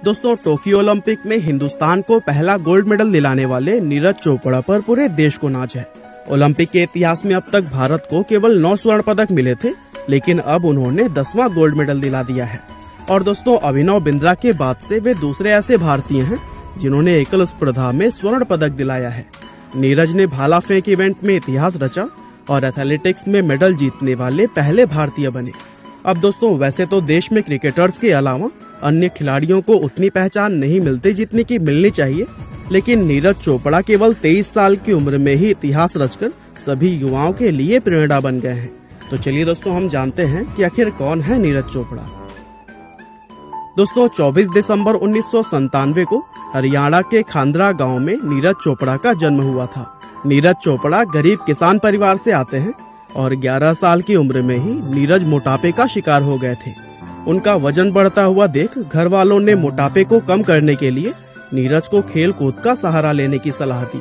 दोस्तों, Tokyo Olympic में हिंदुस्तान को पहला गोल्ड मेडल दिलाने वाले नीरज चोपड़ा पर पूरे देश को नाज है। ओलंपिक के इतिहास में अब तक भारत को केवल 9 स्वर्ण पदक मिले थे, लेकिन अब उन्होंने 10वां गोल्ड मेडल दिला दिया है। और दोस्तों, अभिनव बिंद्रा के बाद से वे दूसरे ऐसे भारतीय हैं जिन्होंने एकल स्पर्धा में स्वर्ण पदक दिलाया है। नीरज ने भाला फेंक इवेंट में इतिहास रचा और एथलेटिक्स में मेडल जीतने वाले पहले भारतीय बने। अब दोस्तों, वैसे तो देश में क्रिकेटर्स के अलावा अन्य खिलाड़ियों को उतनी पहचान नहीं मिलती जितनी की मिलनी चाहिए, लेकिन नीरज चोपड़ा केवल 23 साल की उम्र में ही इतिहास रचकर सभी युवाओं के लिए प्रेरणा बन गए हैं। तो चलिए दोस्तों, हम जानते हैं कि आखिर कौन है नीरज चोपड़ा। दोस्तों, 24 दिसंबर 1997 को हरियाणा के खांदरा गांव में नीरज चोपड़ा का जन्म हुआ था। नीरज चोपड़ा गरीब किसान परिवार से आते हैं और 11 साल की उम्र में ही नीरज मोटापे का शिकार हो गए थे। उनका वजन बढ़ता हुआ देख घर वालों ने मोटापे को कम करने के लिए नीरज को खेल कूद का सहारा लेने की सलाह दी,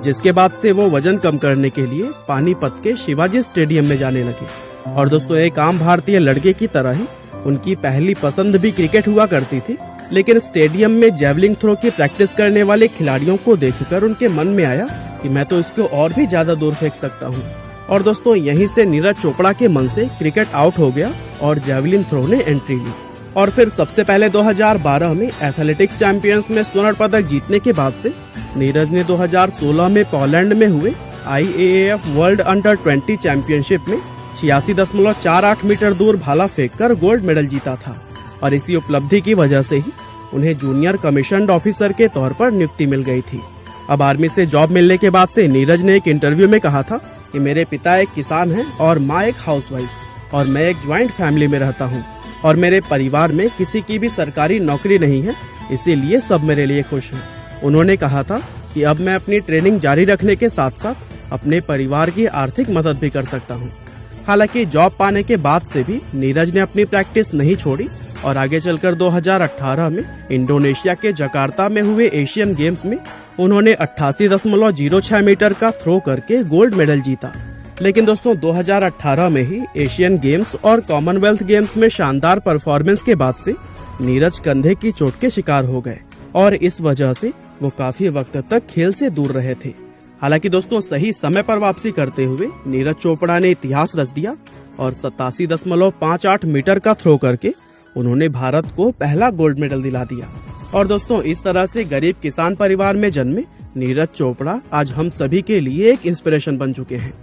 जिसके बाद से वो वजन कम करने के लिए पानीपत के शिवाजी स्टेडियम में जाने लगे। और दोस्तों, एक आम भारतीय लड़के की तरह ही उनकी पहली पसंद भी क्रिकेट हुआ करती थी, लेकिन स्टेडियम में जेवलिंग थ्रो की प्रैक्टिस करने वाले खिलाड़ियों को देखकर उनके मन में आया कि मैं तो इसको और भी ज्यादा दूर फेंक सकता हूँ। और दोस्तों, यहीं से नीरज चोपड़ा के मन से क्रिकेट आउट हो गया और जेवलिन थ्रो ने एंट्री ली। और फिर सबसे पहले 2012 में एथलेटिक्स चैंपियंस में स्वर्ण पदक जीतने के बाद से नीरज ने 2016 में पोलैंड में हुए IAAF वर्ल्ड अंडर 20 चैंपियनशिप में 86.48 मीटर दूर भाला फेंककर गोल्ड मेडल जीता था। और इसी उपलब्धि की वजह से ही उन्हें जूनियर कमीशन्ड ऑफिसर के तौर पर नियुक्ति मिल गई थी। अब आर्मी से जॉब मिलने के बाद से नीरज ने एक इंटरव्यू में कहा था कि मेरे पिता एक किसान हैं और माँ एक हाउसवाइफ, और मैं एक ज्वाइंट फैमिली में रहता हूँ और मेरे परिवार में किसी की भी सरकारी नौकरी नहीं है, इसीलिए सब मेरे लिए खुश हैं। उन्होंने कहा था कि अब मैं अपनी ट्रेनिंग जारी रखने के साथ साथ अपने परिवार की आर्थिक मदद भी कर सकता हूँ। हालांकि जॉब पाने के बाद से भी नीरज ने अपनी प्रैक्टिस नहीं छोड़ी और आगे चलकर 2018 में इंडोनेशिया के जकार्ता में हुए एशियन गेम्स में उन्होंने 88.06 मीटर का थ्रो करके गोल्ड मेडल जीता। लेकिन दोस्तों, 2018 में ही एशियन गेम्स और कॉमनवेल्थ गेम्स में शानदार परफॉर्मेंस के बाद से नीरज कंधे की चोट के शिकार हो गए और इस वजह से वो काफी वक्त तक खेल से दूर रहे थे। हालांकि दोस्तों, सही समय पर वापसी करते हुए नीरज चोपड़ा ने इतिहास रच दिया और 87.58 मीटर का थ्रो करके उन्होंने भारत को पहला गोल्ड मेडल दिला दिया। और दोस्तों, इस तरह से गरीब किसान परिवार में जन्मे नीरज चोपड़ा आज हम सभी के लिए एक इंस्पिरेशन बन चुके हैं।